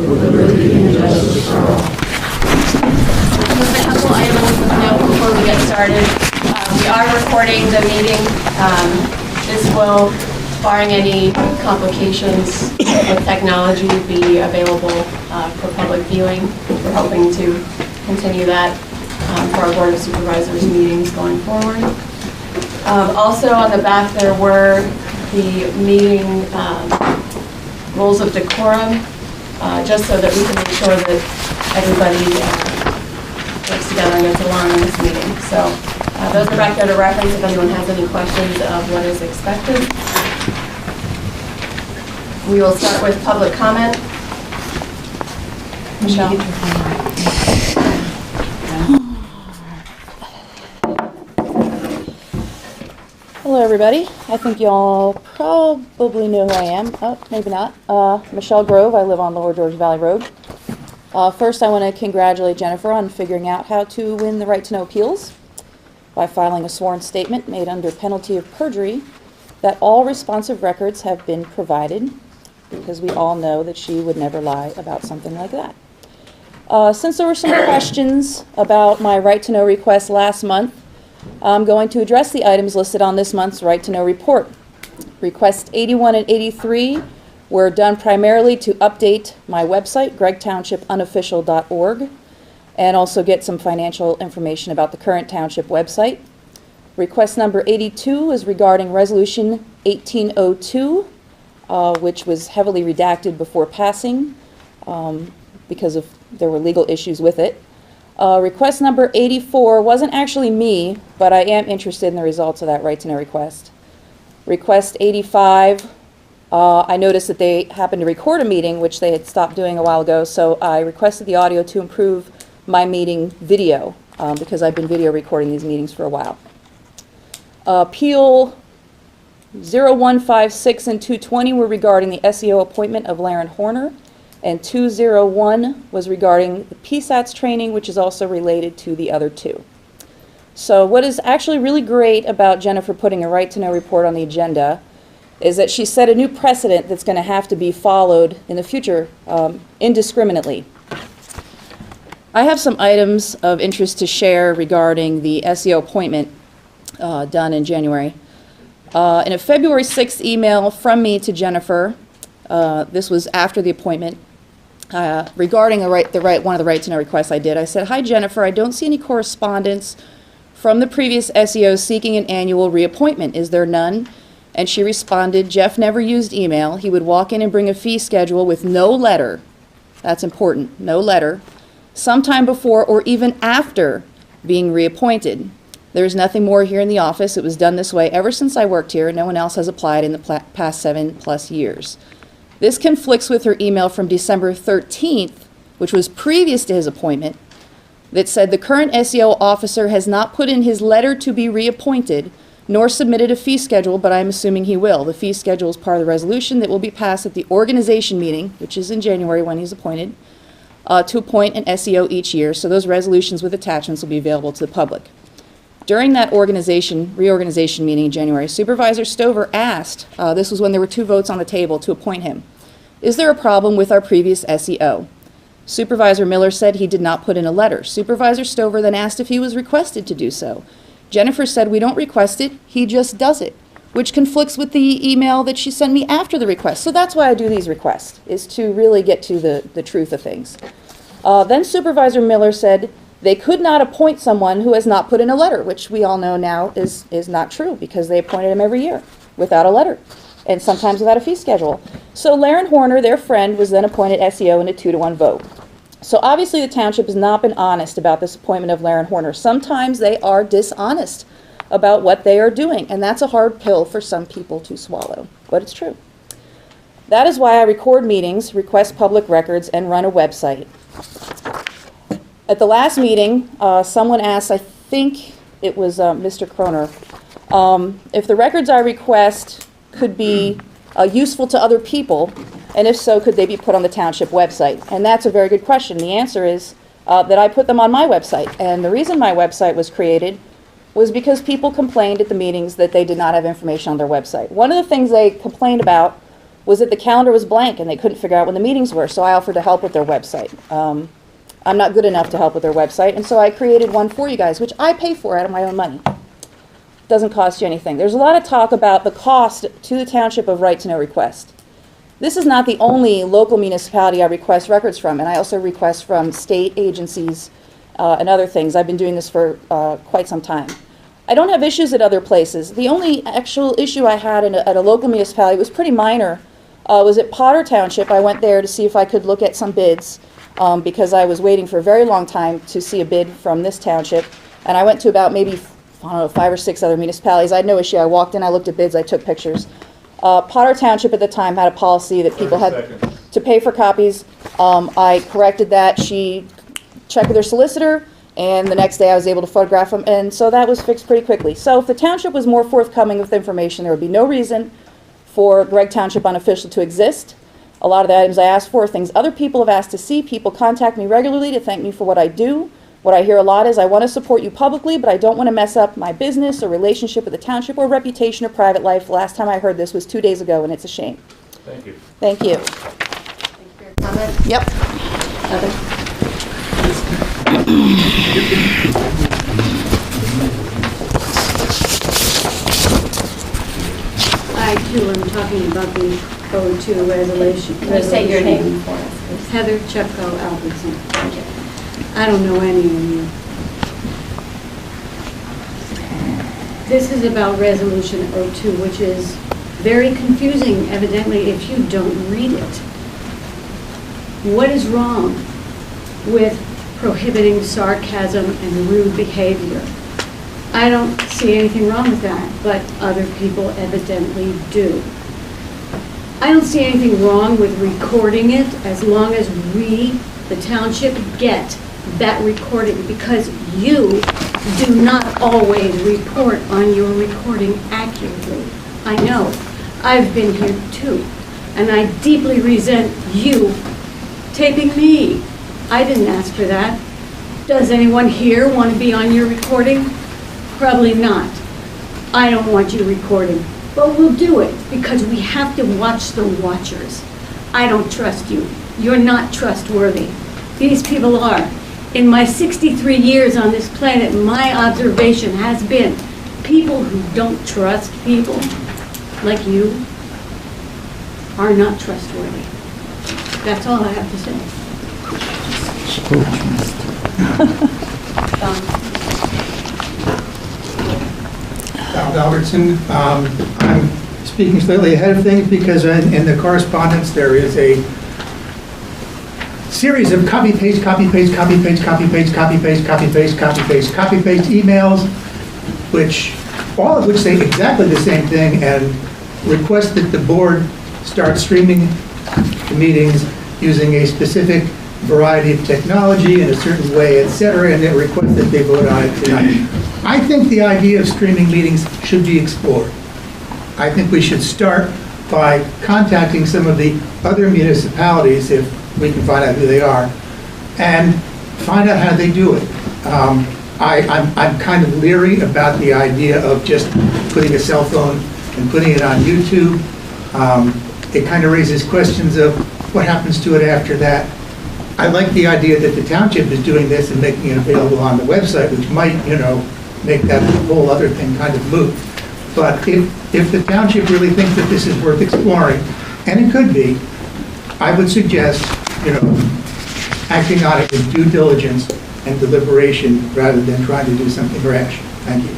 liberty and justice for all. Just a couple items of note before we get started. We are recording the meeting. This will, barring any complications with technology, be available for public viewing. We're hoping to continue that for our Board of Supervisors meetings going forward. Also on the back there were the meeting rules of decorum, just so that we can make sure that everybody works together and gets along in this meeting. So those are back there to reference if anyone has any questions of what is expected. We will start with public comment. Michelle. Hello everybody. I think y'all probably know who I am. Oh, maybe not. Michelle Grove. I live on Lower George Valley Road. First, I want to congratulate Jennifer on figuring out how to win the right to know appeals by filing a sworn statement made under penalty of perjury that all responsive records have been provided, because we all know that she would never lie about something like that. Since there were some questions about my right to know request last month, I'm going to address the items listed on this month's right to know report. Requests 81 and 83 were done primarily to update my website, gregtownshipunofficial.org, and also get some financial information about the current township website. Request number 82 is regarding Resolution 1802, which was heavily redacted before passing because there were legal issues with it. Request number 84 wasn't actually me, but I am interested in the results of that right to know request. Request 85, I noticed that they happened to record a meeting, which they had stopped doing a while ago, so I requested the audio to improve my meeting video, because I've been video recording these meetings for a while. Appeal 0156 and 220 were regarding the SEO appointment of Laren Horner, and 201 was regarding the PSATS training, which is also related to the other two. So what is actually really great about Jennifer putting a right to know report on the agenda is that she set a new precedent that's going to have to be followed in the future indiscriminately. I have some items of interest to share regarding the SEO appointment done in January. In a February 6th email from me to Jennifer, this was after the appointment, regarding one of the right to know requests I did. I said, "Hi Jennifer, I don't see any correspondence from the previous SEO seeking an annual reappointment. Is there none?" And she responded, "Jeff never used email. He would walk in and bring a fee schedule with no letter." That's important, no letter. "Sometime before or even after being reappointed. There's nothing more here in the office. It was done this way ever since I worked here. No one else has applied in the past 7+ years. This conflicts with her email from December 13th, which was previous to his appointment, that said the current SEO officer has not put in his letter to be reappointed, nor submitted a fee schedule, but I'm assuming he will. The fee schedule is part of the resolution that will be passed at the organization meeting, which is in January when he's appointed, to appoint an SEO each year, so those resolutions with attachments will be available to the public. During that reorganization meeting in January, Supervisor Stover asked, this was when there were 2 votes on the table to appoint him, "Is there a problem with our previous SEO?" Supervisor Miller said he did not put in a letter. Supervisor Stover then asked if he was requested to do so. Jennifer said, "We don't request it, he just does it," which conflicts with the email that she sent me after the request. So that's why I do these requests, is to really get to the truth of things. Then Supervisor Miller said they could not appoint someone who has not put in a letter, which we all know now is not true, because they appointed him every year without a letter, and sometimes without a fee schedule. So Laren Horner, their friend, was then appointed SEO in a 2-to-1 vote. So obviously the township has not been honest about this appointment of Laren Horner. Sometimes they are dishonest about what they are doing, and that's a hard pill for some people to swallow, but it's true. That is why I record meetings, request public records, and run a website. At the last meeting, someone asked, I think it was Mr. Kroner, if the records I request could be useful to other people, and if so, could they be put on the township website? And that's a very good question. The answer is that I put them on my website. And the reason my website was created was because people complained at the meetings that they did not have information on their website. One of the things they complained about was that the calendar was blank and they couldn't figure out when the meetings were, so I offered to help with their website. I'm not good enough to help with their website, and so I created one for you guys, which I pay for out of my own money. Doesn't cost you anything. There's a lot of talk about the cost to the township of right to know request. This is not the only local municipality I request records from, and I also request from state agencies and other things. I've been doing this for quite some time. I don't have issues at other places. The only actual issue I had at a local municipality was pretty minor. Was at Potter Township. I went there to see if I could look at some bids because I was waiting for a very long time to see a bid from this township. And I went to about maybe, I don't know, 5 or 6 other municipalities. I had no issue. I walked in, I looked at bids, I took pictures. Potter Township at the time had a policy that people had to pay for copies. I corrected that. She checked with her solicitor, and the next day I was able to photograph them, and so that was fixed pretty quickly. So if the township was more forthcoming with information, there would be no reason for Gregg Township Unofficial to exist. A lot of the items I asked for are things other people have asked to see. People contact me regularly to thank me for what I do. What I hear a lot is, I want to support you publicly, but I don't want to mess up my business or relationship with the township or reputation or private life. The last time I heard this was 2 days ago, and it's a shame. Thank you. Thank you. Thank you for your comment. Yep. I too am talking about the O2 resolution. Can you say your name for us, please? Heather Chepko Albertson. Thank you. I don't know any of you. This is about Resolution 02, which is very confusing, evidently, if you don't read it. What is wrong with prohibiting sarcasm and rude behavior? I don't see anything wrong with that, but other people evidently do. I don't see anything wrong with recording it as long as we, the township, get that recording, because you do not always report on your recording accurately. I know. I've been here too, and I deeply resent you taping me. I didn't ask for that. Does anyone here want to be on your recording? Probably not. I don't want you recording, but we'll do it because we have to watch the watchers. I don't trust you. You're not trustworthy. These people are. In my 63 years on this planet, my observation has been people who don't trust people like you are not trustworthy. That's all I have to say. Al Albertson. I'm speaking slightly ahead of things because in the correspondence there is a series of copy-paste, copy-paste, copy-paste, copy-paste, copy-paste, copy-paste, copy-paste, copy-paste emails, all of which say exactly the same thing and request that the board start streaming the meetings using a specific variety of technology in a certain way, etc., and they request that they vote on it tonight. I think the idea of streaming meetings should be explored. I think we should start by contacting some of the other municipalities, if we can find out who they are, and find out how they do it. I'm kind of leery about the idea of just putting a cell phone and putting it on YouTube. It kind of raises questions of what happens to it after that. I like the idea that the township is doing this and making it available on the website, which might, make that whole other thing kind of moot. But if the township really thinks that this is worth exploring, and it could be, I would suggest, acting on it with due diligence and deliberation rather than trying to do something rash. Thank you.